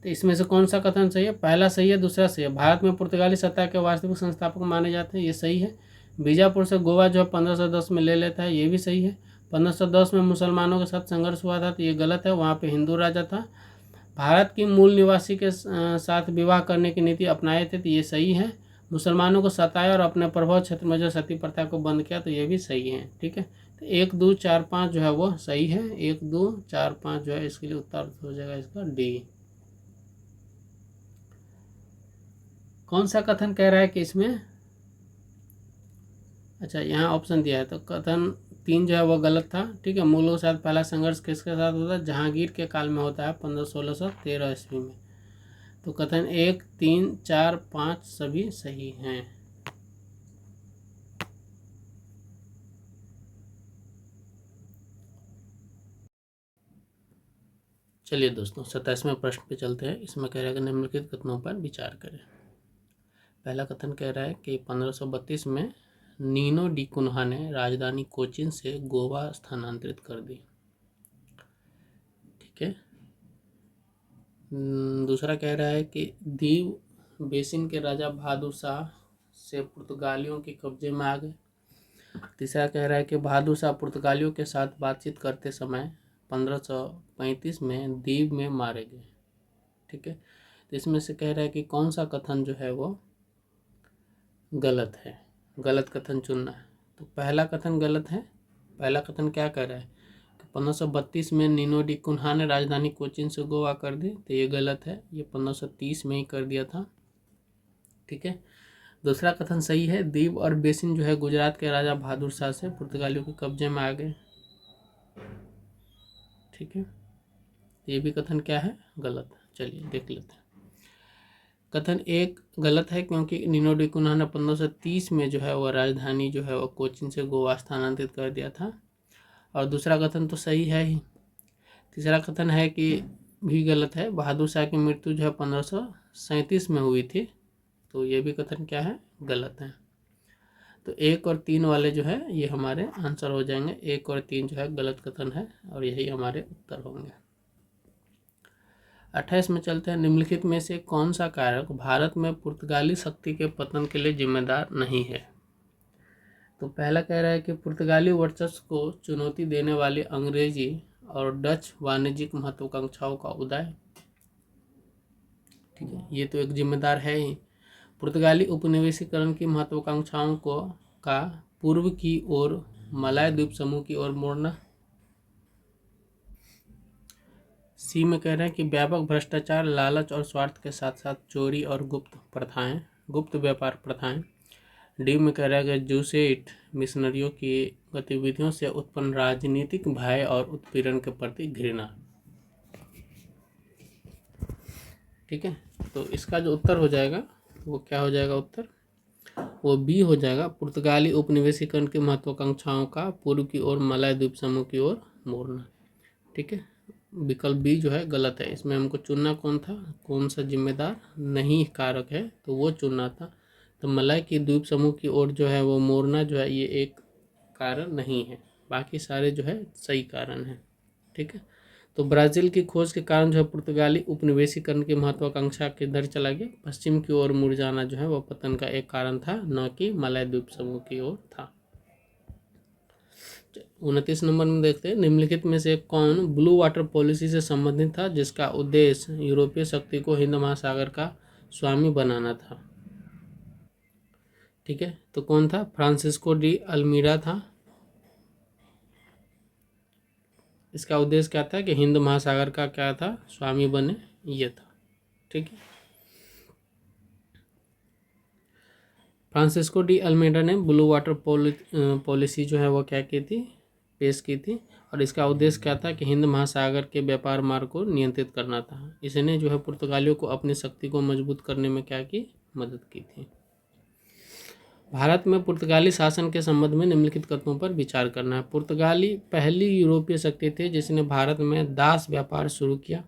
A: तो इसमें से कौन सा कथन सही है? पहला सही है, दूसरा सही है। भारत में पुर्तगाली सत्ता के वास्तविक संस्थापक माने जाते हैं, ये सही है। बीजापुर से गोवा जो है 1510 में ले लेता है, ये भी सही है। 1510 में मुसलमानों के साथ संघर्ष हुआ था, तो ये गलत है, वहाँ पे हिंदू राजा था। भारत की मूल निवासी के साथ विवाह करने की नीति अपनाए थे, तो ये सही है। मुसलमानों को सताया और अपने प्रभाव क्षेत्र में जो सती प्रथा को बंद किया, तो ये भी सही है। ठीक है। तो 1, 2, 4, 5 जो है वो सही है। 1, 2, 4, 5 जो है इसके लिए उत्तर हो जाएगा इसका डी। कौन सा कथन कह रहा है कि इसमें, अच्छा यहाँ ऑप्शन दिया है, तो कथन 3 जो है वो गलत था। ठीक है। मुगलों के साथ पहला संघर्ष किसके साथ होता है? जहांगीर के काल में होता है, 1613 ईस्वी में। तो कथन 1, 3, 4, 5 सभी सही हैं। चलिए दोस्तों 27वें प्रश्न पे चलते हैं। इसमें कह रहा है कि निम्नलिखित कथनों पर विचार करें। पहला कथन कह रहा है कि 1532 में नीनो डी कुन्हा ने राजधानी कोचीन से गोवा स्थानांतरित कर दी। ठीक है। दूसरा कह रहा है कि दीव बेसिन के राजा बहादुर शाह से पुर्तगालियों के कब्जे में आ गए। तीसरा कह रहा है कि बहादुर शाह पुर्तगालियों के साथ बातचीत करते समय 1535 में दीव में मारे गए। ठीक है। तो इसमें से कह रहा है कि कौन सा कथन जो है वो गलत है, गलत कथन चुनना है। तो पहला कथन गलत है। पहला कथन क्या कह रहा है कि 1532 में नीनो डी कुन्हा ने राजधानी कोचीन से गोवा कर दी, तो ये गलत है, ये 1530 में ही कर दिया था। ठीक है। दूसरा कथन सही है, दीव और बेसिन जो है गुजरात के राजा बहादुर शाह से पुर्तगालियों के कब्जे में आ गए। ठीक है। ये भी कथन क्या है? गलत। चलिए देख लेते हैं। कथन 1 गलत है, क्योंकि नीनो डी कुन्हा ने 1530 में जो है वह राजधानी जो है वह कोचीन से गोवा स्थानांतरित कर दिया था। और दूसरा कथन तो सही है ही। तीसरा कथन है कि भी गलत है, बहादुर शाह की मृत्यु जो है 1537 में हुई थी, तो ये भी कथन क्या है? गलत है। तो 1 और 3 वाले जो है ये हमारे आंसर हो जाएंगे। 1 और 3 जो है गलत कथन है और यही हमारे उत्तर होंगे। 28 में चलते हैं। निम्नलिखित में से कौन सा कारक भारत में पुर्तगाली शक्ति के पतन के लिए जिम्मेदार नहीं है? तो पहला कह रहा है कि पुर्तगाली वर्चस्व को चुनौती देने वाली अंग्रेजी और डच वाणिज्यिक महत्वाकांक्षाओं का उदय। ठीक है, ये तो एक जिम्मेदार है ही। पुर्तगाली उपनिवेशीकरण की महत्वाकांक्षाओं को का पूर्व की ओर मलाय द्वीप समूह की ओर मोड़ना। सी में कह रहे हैं कि व्यापक भ्रष्टाचार, लालच और स्वार्थ के साथ साथ चोरी और गुप्त व्यापार प्रथाएं। डी में कह रहा है कि जूसेइट मिशनरियों की गतिविधियों से उत्पन्न राजनीतिक भय और उत्पीड़न के प्रति घृणा। ठीक है। तो इसका जो उत्तर हो जाएगा वो क्या हो जाएगा? उत्तर वो बी हो जाएगा, पुर्तगाली उपनिवेशीकरण की महत्वाकांक्षाओं का पूर्व की ओर मलाय द्वीप समूह की ओर मोड़ना। ठीक है। विकल्प बी जो है गलत है। इसमें हमको चुनना कौन था, कौन सा जिम्मेदार नहीं कारक है, तो वो चुनना था। तो मलाय की द्वीप समूह की ओर जो है वो मोड़ना जो है ये एक कारण नहीं है, बाकी सारे जो है सही कारण है। ठीक है। तो ब्राज़ील की खोज के कारण जो है पुर्तगाली उपनिवेशीकरण की महत्वाकांक्षा किधर चला गया? पश्चिम की ओर मुड़ जाना जो है वह पतन का एक कारण था, न कि मलाय द्वीप समूह की ओर था। 29 नंबर में देखते हैं। निम्नलिखित में से कौन ब्लू वाटर पॉलिसी से संबंधित था, जिसका उद्देश्य यूरोपीय शक्ति को हिंद महासागर का स्वामी बनाना था? ठीक है, तो कौन था? फ्रांसिस्को डी अल्मीड़ा था। इसका उद्देश्य क्या था कि हिंद महासागर का क्या था? स्वामी बने, ये था। ठीक है, फ्रांसिस्को डी अल्मीड़ा ने ब्लू वाटर पॉलिसी जो है वो क्या की थी? पेश की थी। और इसका उद्देश्य क्या था कि हिंद महासागर के व्यापार मार्ग को नियंत्रित करना था। इसने जो है पुर्तगालियों को अपनी शक्ति को मजबूत करने में क्या की? मदद की थी। भारत में पुर्तगाली शासन के संबंध में निम्नलिखित कथनों पर विचार करना है। पुर्तगाली पहली यूरोपीय शक्ति थे जिसने भारत में दास व्यापार शुरू किया।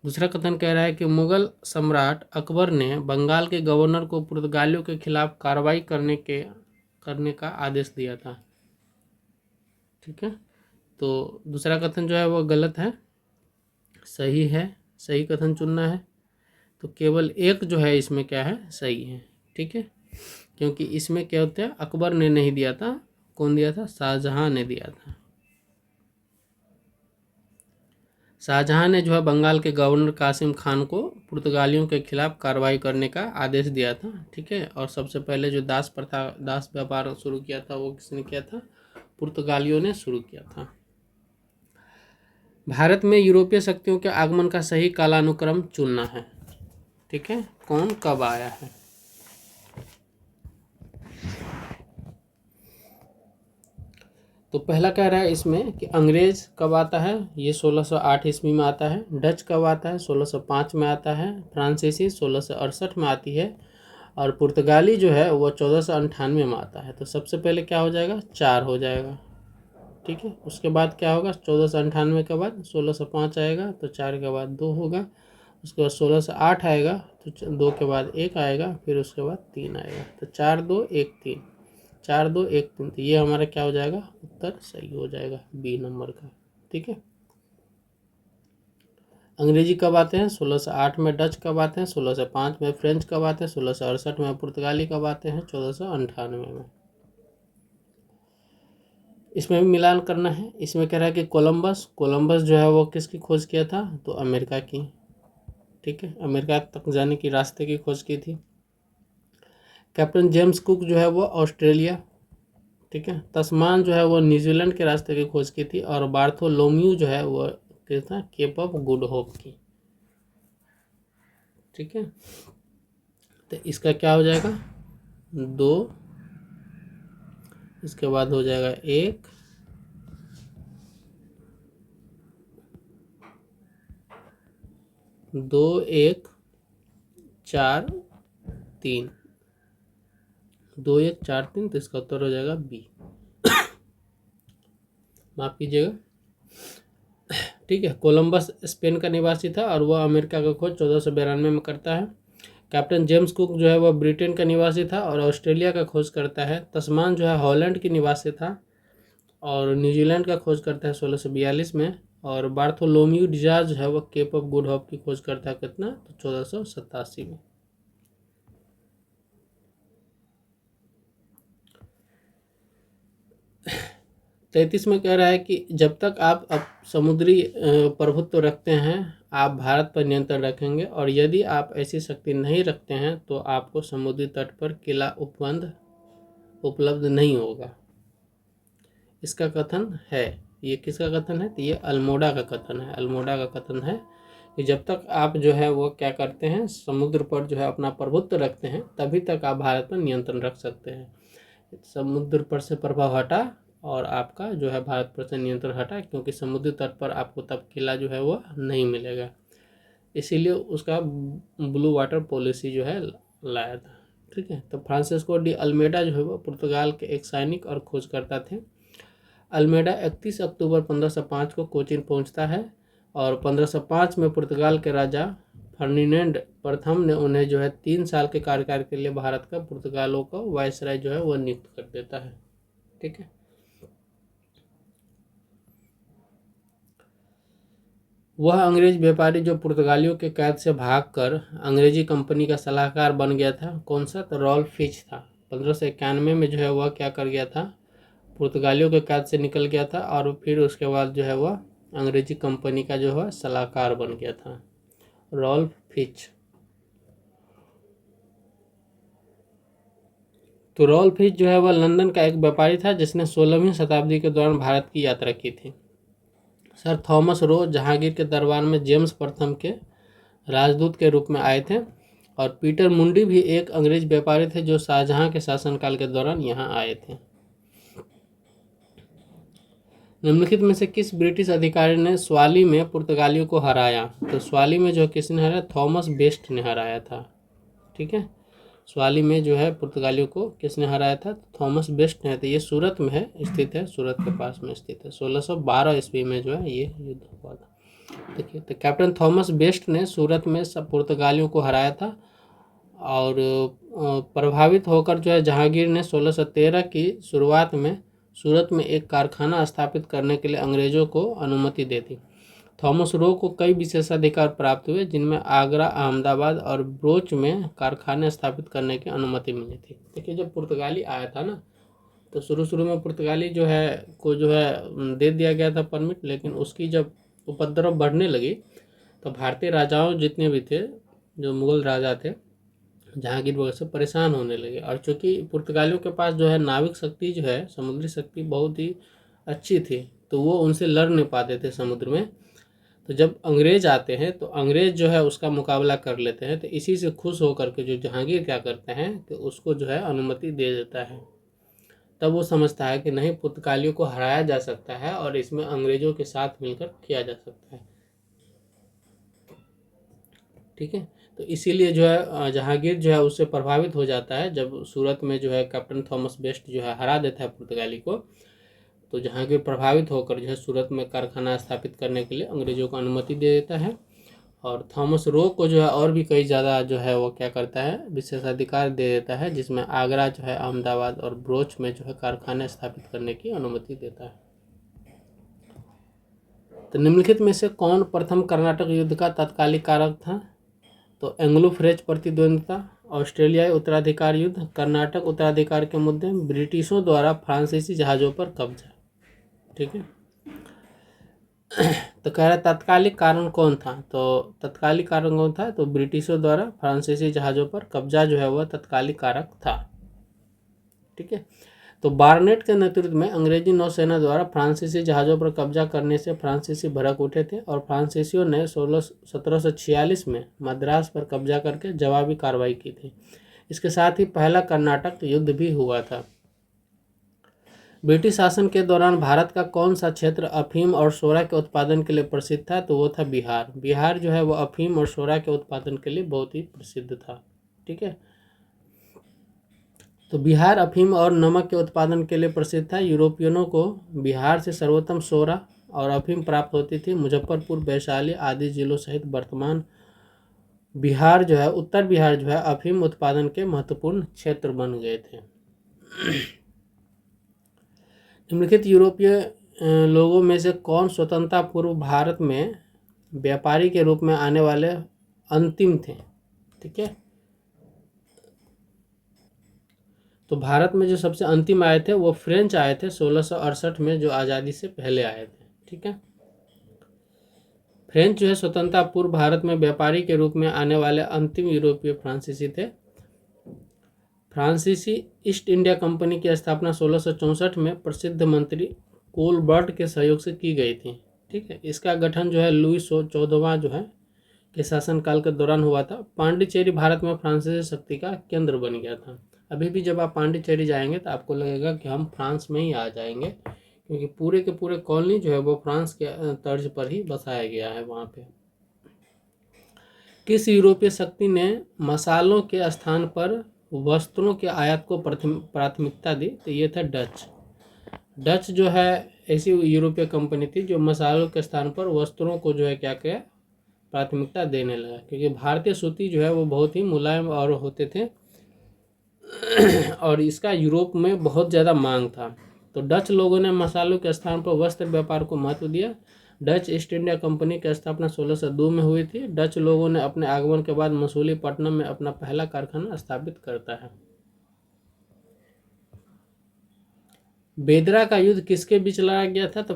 A: दूसरा कथन कह रहा है कि मुगल सम्राट अकबर ने बंगाल के गवर्नर को पुर्तगालियों के खिलाफ कार्रवाई करने का आदेश दिया था। ठीक है, तो दूसरा कथन जो है वो गलत है, सही है, सही कथन चुनना है। तो केवल एक जो है इसमें क्या है? सही है। ठीक है, क्योंकि इसमें क्या होता है? अकबर ने नहीं दिया था, कौन दिया था? शाहजहां ने दिया था। शाहजहां ने जो है बंगाल के गवर्नर कासिम खान को पुर्तगालियों के खिलाफ कार्रवाई करने का आदेश दिया था। ठीक है, और सबसे पहले जो दास व्यापार शुरू किया था वो किसने किया था? पुर्तगालियों ने शुरू किया था। भारत में यूरोपीय शक्तियों के आगमन का सही कालानुक्रम चुनना है। ठीक है, कौन कब आया है? तो पहला कह रहा है इसमें कि अंग्रेज कब आता है? ये 1608 ईस्वी में आता है। डच कब आता है? 1605 में आता है। फ्रांसीसी 1668 में आती है। और पुर्तगाली जो है वो 1498 में आता है। तो सबसे पहले क्या हो जाएगा? 4 हो जाएगा। ठीक है, उसके बाद क्या होगा? 1498 के बाद 1605 आएगा, तो 4 के बाद 2 होगा। उसके बाद 1608 आएगा, तो 2 के बाद 1 आएगा, फिर उसके बाद 3 आएगा। तो 4 2 1 3, 4 2 1 3, तो ये हमारा क्या हो जाएगा? उत्तर सही हो जाएगा, बी नंबर का। ठीक है, अंग्रेजी कब आते हैं? 1608 में। डच कब आते हैं? 1605 में। फ्रेंच कब आते हैं? 1668 में। पुर्तगाली कब आते हैं? 1498 में। इसमें भी मिलान करना है। इसमें कह रहा है कि कोलंबस जो है वो किसकी खोज किया था? तो अमेरिका की। ठीक है, अमेरिका तक जाने की रास्ते की खोज की थी। कैप्टन जेम्स कुक जो है वो ऑस्ट्रेलिया। ठीक है, तस्मान जो है वो न्यूजीलैंड के रास्ते की खोज की थी। और बार्थोलोम्यू जो है वो कितना? केप ऑफ गुड होप की। ठीक है, तो इसका क्या हो जाएगा? 2, इसके बाद हो जाएगा 1, 2 1 4 3, 2 1 4 3, तो इसका उत्तर हो जाएगा बी। माफ कीजिएगा। ठीक है, कोलंबस स्पेन का निवासी था और वह अमेरिका का खोज 1492 में करता है। कैप्टन जेम्स कुक जो है वह ब्रिटेन का निवासी था और ऑस्ट्रेलिया का खोज करता है। तस्मान जो है हॉलैंड की निवासी था और न्यूजीलैंड का खोज करता है 1642 में। और बार्थोलोम्यू डिजाज जो है वह केप ऑफ गुड होप की खोज करता है कितना? तो 1487 में। तैंतीस में कह रहा है कि जब तक आप अब समुद्री प्रभुत्व रखते हैं आप भारत पर नियंत्रण रखेंगे, और यदि आप ऐसी शक्ति नहीं रखते हैं तो आपको समुद्री तट पर किला उपलब्ध नहीं होगा। इसका कथन है, ये किसका कथन है? तो ये अल्मोड़ा का कथन है। अल्मोड़ा का कथन है कि जब तक आप जो है वो क्या करते हैं? समुद्र पर जो है अपना प्रभुत्व रखते हैं, तभी तक आप भारत पर नियंत्रण रख सकते हैं। समुद्र पर से प्रभाव हटा और आपका जो है भारत पर से नियंत्रण हटा, क्योंकि समुद्री तट पर आपको तब किला जो है वो नहीं मिलेगा। इसीलिए उसका ब्लू वाटर पॉलिसी जो है लाया था। ठीक है, तो फ्रांसिस्को डी अल्मेडा जो है वो पुर्तगाल के एक सैनिक और खोजकर्ता थे। अल्मेडा 31 अक्टूबर 1505 को कोचीन पहुंचता है और 1505 में पुर्तगाल के राजा फर्डिनेंड प्रथम ने उन्हें जो है 3 साल के कार्यकाल के लिए भारत का पुर्तगालों का वायसराय जो है वह नियुक्त कर देता है। ठीक है, वह अंग्रेज व्यापारी जो पुर्तगालियों के कैद से भागकर अंग्रेजी कंपनी का सलाहकार बन गया था, कौन सा? तो रॉल्फ फिच था। 1591 में जो है वह क्या कर गया था? पुर्तगालियों के कैद से निकल गया था और फिर उसके बाद जो है वह अंग्रेजी कंपनी का जो है सलाहकार बन गया था, रॉल्फ फिच। तो रॉल्फ फिच जो है वह लंदन का एक व्यापारी था जिसने 16वीं शताब्दी के दौरान भारत की यात्रा की थी। सर थॉमस रो जहांगीर के दरबार में जेम्स प्रथम के राजदूत के रूप में आए थे। और पीटर मुंडी भी एक अंग्रेज व्यापारी थे जो शाहजहां के शासनकाल के दौरान यहाँ आए थे। निम्नलिखित में से किस ब्रिटिश अधिकारी ने स्वाली में पुर्तगालियों को हराया? तो स्वाली में जो किसने हराया? थॉमस बेस्ट ने हराया था। ठीक है, स्वाली में जो है पुर्तगालियों को किसने हराया था? थॉमस बेस्ट ने। तो ये सूरत में है, स्थित है, सूरत के पास में स्थित है। 1612 ईस्वी में जो है ये युद्ध हुआ था। देखिए, तो कैप्टन थॉमस बेस्ट ने सूरत में सब पुर्तगालियों को हराया था। और प्रभावित होकर जो है जहांगीर ने 1613 की शुरुआत में सूरत में एक कारखाना स्थापित करने के लिए अंग्रेजों को अनुमति दे दी। थॉमस रो को कई विशेषाधिकार प्राप्त हुए जिनमें आगरा, अहमदाबाद और ब्रोच में कारखाने स्थापित करने की अनुमति मिली थी। देखिए, जब पुर्तगाली आया था ना, तो शुरू में पुर्तगाली जो है दे दिया गया था परमिट, लेकिन उसकी जब उपद्रव बढ़ने लगी तो भारतीय राजाओं जितने भी थे, जो मुगल राजा थे, जहांगीर वगैरह से परेशान होने लगे। और चूंकि पुर्तगालियों के पास जो है नाविक शक्ति जो है, समुद्री शक्ति बहुत ही अच्छी थी, तो वो उनसे लड़ नहीं पाते थे समुद्र में। तो जब अंग्रेज आते हैं तो अंग्रेज जो है उसका मुकाबला कर लेते हैं। तो इसी से खुश होकर के जो जहांगीर क्या करते हैं कि उसको जो है अनुमति दे देता है। तब वो समझता है कि नहीं, पुर्तगालियों को हराया जा सकता है और इसमें अंग्रेजों के साथ मिलकर किया जा सकता है। ठीक है, तो इसीलिए जो है जहांगीर जो है उससे प्रभावित हो जाता है। जब सूरत में जो है कैप्टन थॉमस बेस्ट जो है हरा देता है पुर्तगाली को, तो जहांगीर प्रभावित होकर जो है सूरत में कारखाना स्थापित करने के लिए अंग्रेजों को अनुमति दे देता है। और थॉमस रो को जो है और भी कई ज़्यादा जो है वो क्या करता है, विशेषाधिकार दे देता है, जिसमें आगरा जो है, अहमदाबाद और ब्रोच में जो है कारखाने स्थापित करने की अनुमति देता है। तो निम्नलिखित में से कौन प्रथम कर्नाटक युद्ध का तत्कालिक कारक था? तो एंग्लो फ्रेंच प्रतिद्वंद्विता, ऑस्ट्रेलियाई उत्तराधिकार युद्ध, कर्नाटक उत्तराधिकार के मुद्दे, ब्रिटिशों द्वारा फ्रांसीसी जहाज़ों पर कब्जा। ठीक है, तो कह रहा तत्कालिक कारण कौन था? तो तत्कालिक कारण कौन था? तो ब्रिटिशों द्वारा फ्रांसीसी जहाज़ों पर कब्जा जो है वह तत्कालिक कारक था। ठीक है, तो बार्नेट के नेतृत्व में अंग्रेजी नौसेना द्वारा फ्रांसीसी जहाज़ों पर कब्जा करने से फ्रांसीसी भड़क उठे थे और फ्रांसीसियों ने 1746 में मद्रास पर कब्जा करके जवाबी कार्रवाई की थी। इसके साथ ही पहला कर्नाटक युद्ध भी हुआ था। ब्रिटिश शासन के दौरान भारत का कौन सा क्षेत्र अफीम और सोरा के उत्पादन के लिए प्रसिद्ध था? तो वो था बिहार। बिहार जो है वो अफीम और सोरा के उत्पादन के लिए बहुत ही प्रसिद्ध था। ठीक है, तो बिहार अफीम और नमक के उत्पादन के लिए प्रसिद्ध था। यूरोपियनों को बिहार से सर्वोत्तम सोरा और अफीम प्राप्त होती थी। मुजफ्फरपुर, वैशाली आदि जिलों सहित वर्तमान बिहार जो है, उत्तर बिहार जो है, अफीम उत्पादन के महत्वपूर्ण क्षेत्र बन गए थे। निम्नलिखित यूरोपीय लोगों में से कौन स्वतंत्रता पूर्व भारत में व्यापारी के रूप में आने वाले अंतिम थे? ठीक है, तो भारत में जो सबसे अंतिम आए थे वो फ्रेंच आए थे 1668 में, जो आज़ादी से पहले आए थे। ठीक है, फ्रेंच जो है स्वतंत्रता पूर्व भारत में व्यापारी के रूप में आने वाले अंतिम यूरोपीय फ्रांसीसी थे। फ्रांसीसी ईस्ट इंडिया कंपनी की स्थापना 1664 में प्रसिद्ध मंत्री कोलबर्ट के सहयोग से की गई थी। ठीक है, इसका गठन जो है लुई 14वां जो है के शासनकाल के दौरान हुआ था। पांडिचेरी भारत में फ्रांसीसी शक्ति का केंद्र बन गया था। अभी भी जब आप पांडिचेरी जाएंगे तो आपको लगेगा कि हम फ्रांस में ही आ जाएंगे, क्योंकि पूरे के पूरे कॉलोनी जो है वो फ्रांस के तर्ज पर ही बसाया गया है वहाँ पे। किस यूरोपीय शक्ति ने मसालों के स्थान पर वस्त्रों के आयात को प्राथमिकता दी? तो ये था डच। डच जो है ऐसी यूरोपीय कंपनी थी जो मसालों के स्थान पर वस्त्रों को जो है क्या किया, प्राथमिकता देने लगा, क्योंकि भारतीय सूती जो है वो बहुत ही मुलायम और होते थे और इसका यूरोप में बहुत ज़्यादा मांग था। तो डच लोगों ने मसालों के स्थान पर वस्त्र व्यापार को महत्व दिया। डच ईस्ट इंडिया कंपनी की स्थापना 1602 में हुई थी। डच लोगों ने अपने आगमन के बाद मसूलीपट्टनम में अपना पहला कारखाना स्थापित करता है। बेदरा का युद्ध किसके बीच लड़ा गया था? तो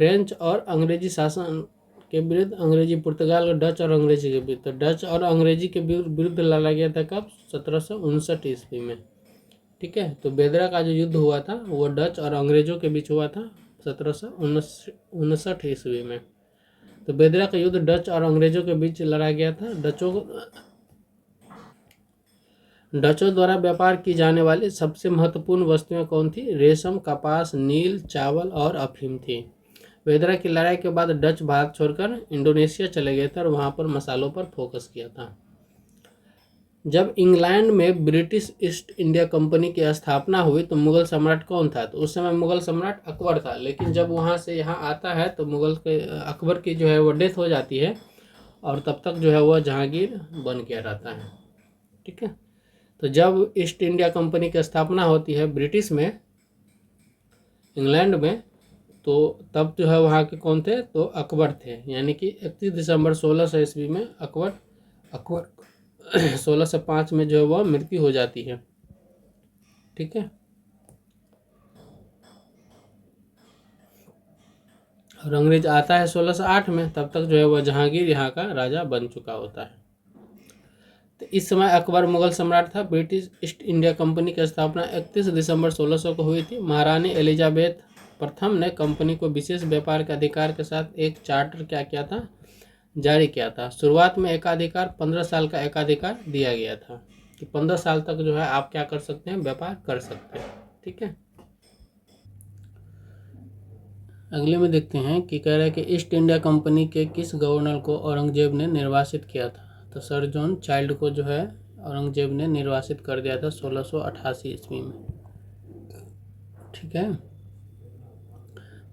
A: फ्रेंच और अंग्रेजी शासन के विरुद्ध, अंग्रेजी पुर्तगाल, डच और अंग्रेजी के बीच। तो डच और अंग्रेजी के विरुद्ध लड़ा गया था कब? 1759 ईस्वी में। ठीक है। तो बेदरा का जो युद्ध हुआ था वो डच और अंग्रेजों के बीच हुआ था 1759 ईस्वी में। तो बेदरा का युद्ध डच और अंग्रेजों के बीच लड़ा गया था। डचों द्वारा व्यापार की जाने वाली सबसे महत्वपूर्ण वस्तुएं कौन थी? रेशम, कपास, नील, चावल और अफीम थी। बेदरा की लड़ाई के बाद डच भारत छोड़कर इंडोनेशिया चले गए थे और वहां पर मसालों पर फोकस किया था। जब इंग्लैंड में ब्रिटिश ईस्ट इंडिया कंपनी की स्थापना हुई तो मुगल सम्राट कौन था? तो उस समय मुगल सम्राट अकबर था, लेकिन जब वहाँ से यहाँ आता है तो अकबर की जो है वो डेथ हो जाती है और तब तक जो है वह जहांगीर बन के रहता है। ठीक है। तो जब ईस्ट इंडिया कंपनी की स्थापना होती है ब्रिटिश में, इंग्लैंड में, तो तब जो है वहाँ के कौन थे? तो अकबर थे। यानी कि 31 दिसंबर 1600 ईस्वी में अकबर 1605 में जो है वह मृत्यु हो जाती है। ठीक है। और अंग्रेज आता है 1608 में, तब तक जो है वह जहांगीर यहाँ का राजा बन चुका होता है। तो इस समय अकबर मुगल सम्राट था। ब्रिटिश ईस्ट इंडिया कंपनी की स्थापना 31 दिसंबर 1600 को हुई थी। महारानी एलिजाबेथ प्रथम ने कंपनी को विशेष व्यापार के अधिकार के साथ एक चार्टर क्या किया था? जारी किया था। शुरुआत में एकाधिकार 15 साल का एकाधिकार दिया गया था कि 15 साल तक जो है आप क्या कर सकते हैं? व्यापार कर सकते हैं। ठीक है। अगले में देखते हैं कि कह रहा है कि ईस्ट इंडिया कंपनी के किस गवर्नर को औरंगजेब ने निर्वासित किया था? तो सर जॉन चाइल्ड को जो है औरंगजेब ने निर्वासित कर दिया था 1688 ईस्वी में। ठीक है।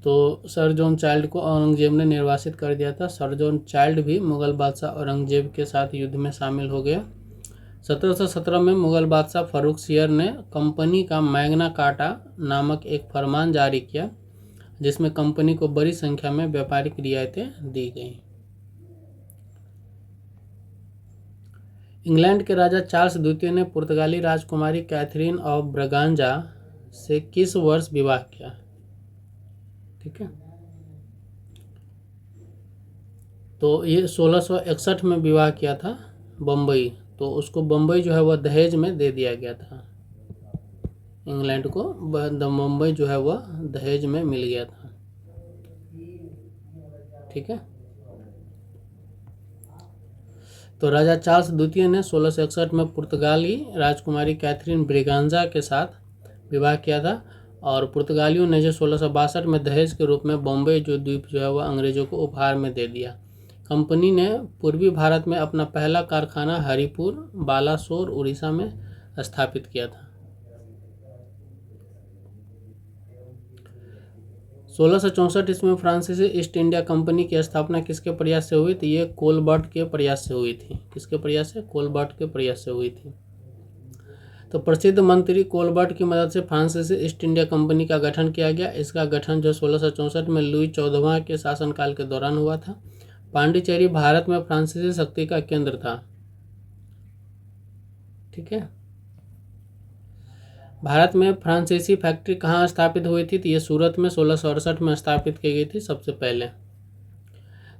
A: तो सर जॉन चाइल्ड को औरंगजेब ने निर्वासित कर दिया था। सर जॉन चाइल्ड भी मुगल बादशाह औरंगजेब के साथ युद्ध में शामिल हो गया। 1717 में मुगल बादशाह फर्रुखसियर ने कंपनी का मैग्ना कार्टा नामक एक फरमान जारी किया, जिसमें कंपनी को बड़ी संख्या में व्यापारिक रियायतें दी गईं। इंग्लैंड के राजा चार्ल्स द्वितीय ने पुर्तगाली राजकुमारी कैथरीन ऑफ ब्रगांजा से किस वर्ष विवाह किया? ठीक है। तो ये 1661 में विवाह किया था बम्बई। तो उसको बम्बई जो है वह दहेज में दे दिया गया था। इंग्लैंड को बम्बई जो है वह दहेज में मिल गया था। ठीक है। तो राजा चार्ल्स द्वितीय ने 1661 में पुर्तगाली राजकुमारी कैथरीन ब्रिगांजा के साथ विवाह किया था और पुर्तगालियों ने जो 1662 में दहेज के रूप में बॉम्बे जो द्वीप जो है वह अंग्रेजों को उपहार में दे दिया। कंपनी ने पूर्वी भारत में अपना पहला कारखाना हरिपुर, बालासोर, उड़ीसा में स्थापित किया था। 1664 ईस्वी में फ्रांसीसी ईस्ट इंडिया कंपनी की स्थापना किसके प्रयास से हुई थी? ये कोलबर्ट के प्रयास से हुई थी। किसके प्रयास से? कोलबर्ट के प्रयास से हुई थी। तो प्रसिद्ध मंत्री कोलबर्ट की मदद से फ्रांसीसी ईस्ट इंडिया कंपनी का गठन किया गया। इसका गठन जो 1664 में लुई 14वां के शासनकाल के दौरान हुआ था। पांडिचेरी भारत में फ्रांसीसी शक्ति का केंद्र था। ठीक है। भारत में फ्रांसीसी फैक्ट्री कहाँ स्थापित हुई थी? तो ये सूरत में 1668 में स्थापित की गई थी सबसे पहले।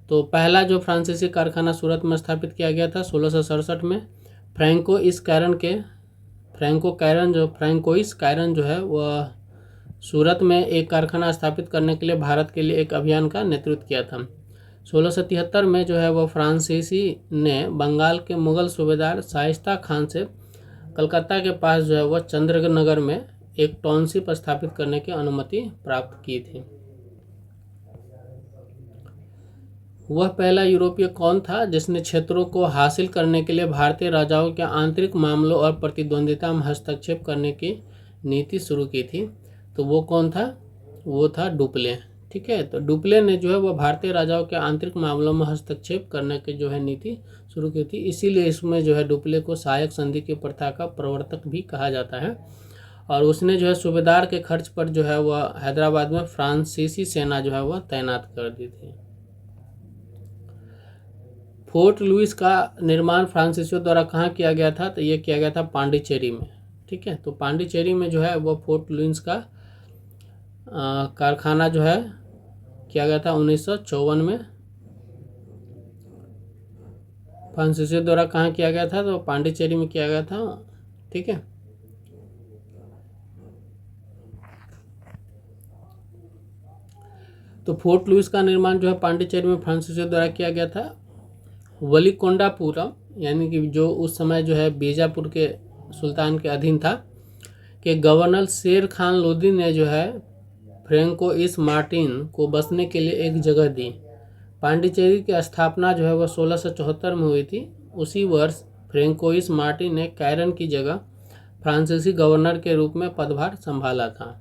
A: तो पहला जो फ्रांसीसी कारखाना सूरत में स्थापित किया गया था 1667 में। फ्रैंकोइस कायरन जो है वह सूरत में एक कारखाना स्थापित करने के लिए भारत के लिए एक अभियान का नेतृत्व किया था। 1673 में जो है वह फ्रांसीसी ने बंगाल के मुगल सूबेदार शाइस्ता खान से कलकत्ता के पास जो है वह चंद्रनगर में एक टाउनशिप स्थापित करने की अनुमति प्राप्त की थी। वह पहला यूरोपीय कौन था जिसने क्षेत्रों को हासिल करने के लिए भारतीय राजाओं के आंतरिक मामलों और प्रतिद्वंदिता में हस्तक्षेप करने की नीति शुरू की थी? तो वो कौन था? वो था डुप्ले। ठीक है। तो डुप्ले ने जो है वह भारतीय राजाओं के आंतरिक मामलों में हस्तक्षेप करने की जो है नीति शुरू की थी। इसीलिए इसमें जो है डुप्ले को सहायक संधि की प्रथा का प्रवर्तक भी कहा जाता है। और उसने जो है सूबेदार के खर्च पर जो है वह हैदराबाद में फ्रांसीसी सेना जो है वह तैनात कर दी थी। फोर्ट लुइस का निर्माण फ्रांसीसियों द्वारा कहाँ किया गया था? तो ये किया गया था पांडिचेरी में। ठीक है। तो पांडिचेरी में जो है वह फोर्ट लुइस का कारखाना जो है किया गया था 1954 में। फ्रांसीसियों द्वारा कहाँ किया गया था? तो पांडिचेरी में किया गया था। ठीक है। तो फोर्ट लुइस का निर्माण जो है पांडिचेरी में फ्रांसीसियों द्वारा किया गया था। वलीकोंडापुरम यानी कि जो उस समय जो है बीजापुर के सुल्तान के अधीन था, कि गवर्नर शेर खान लोदी ने जो है फ्रैंकोइस मार्टिन को बसने के लिए एक जगह दी। पांडिचेरी की स्थापना जो है वह 1674 में हुई थी। उसी वर्ष फ्रैंकोइस मार्टिन ने कैरन की जगह फ्रांसीसी गवर्नर के रूप में पदभार संभाला था।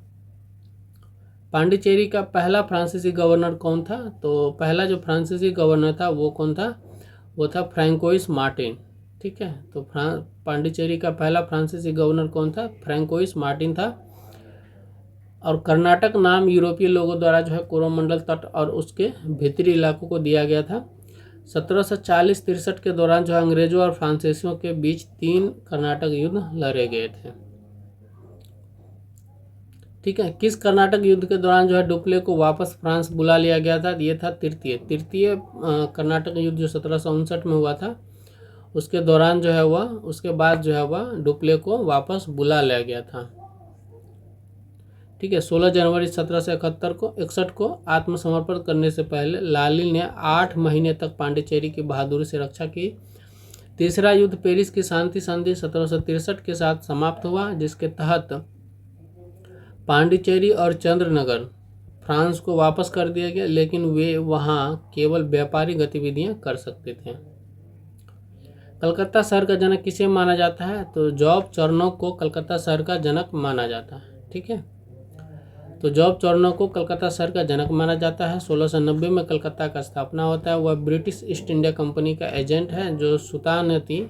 A: पांडिचेरी का पहला फ्रांसीसी गवर्नर कौन था? तो पहला जो फ्रांसीसी गवर्नर था वो कौन था? वो था फ्रैंकोइस मार्टिन। ठीक है, तो पांडिचेरी का पहला फ्रांसीसी गवर्नर कौन था? फ्रैंकोइस मार्टिन था। और कर्नाटक नाम यूरोपीय लोगों द्वारा जो है कोरोमंडल तट और उसके भीतरी इलाकों को दिया गया था। 1740-63 के दौरान जो अंग्रेजों और फ्रांसीसियों के बीच 3 कर्नाटक युद्ध लड़े गए थे। ठीक है, किस कर्नाटक युद्ध के दौरान जो है डुप्ले को वापस फ्रांस बुला लिया गया था? ये था तृतीय कर्नाटक युद्ध जो 1759 में हुआ था। उसके दौरान जो है वह उसके बाद जो है वह डुप्ले को वापस बुला लिया गया था। ठीक है, 16 जनवरी 1761 को आत्मसमर्पण करने से पहले लाली ने 8 महीने तक पांडिचेरी की बहादुरी से रक्षा की। तीसरा युद्ध पेरिस की शांति संधि 1763 के साथ समाप्त हुआ, जिसके तहत पांडिचेरी और चंद्रनगर फ्रांस को वापस कर दिया गया, लेकिन वे वहां केवल व्यापारी गतिविधियां कर सकते थे। कलकत्ता शहर का जनक किसे माना जाता है? तो जॉब चार्नोक को कलकत्ता शहर का जनक माना जाता है। ठीक है, तो जॉब चार्नोक को कलकत्ता शहर का जनक माना जाता है। 1690 में कलकत्ता का स्थापना होता है। वह ब्रिटिश ईस्ट इंडिया कंपनी का एजेंट है। जो सुल्तानती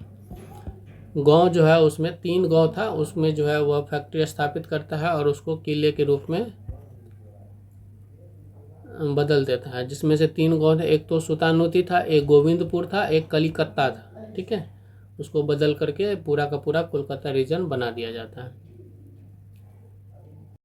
A: गांव जो है उसमें 3 गांव था, उसमें जो है वह फैक्ट्री स्थापित करता है और उसको किले के रूप में बदल देता है, जिसमें से 3 गांव थे। एक तो सुल्तानती था, एक गोविंदपुर था, एक कलिकत्ता था। ठीक है, उसको बदल करके पूरा का पूरा कोलकाता रीजन बना दिया जाता है।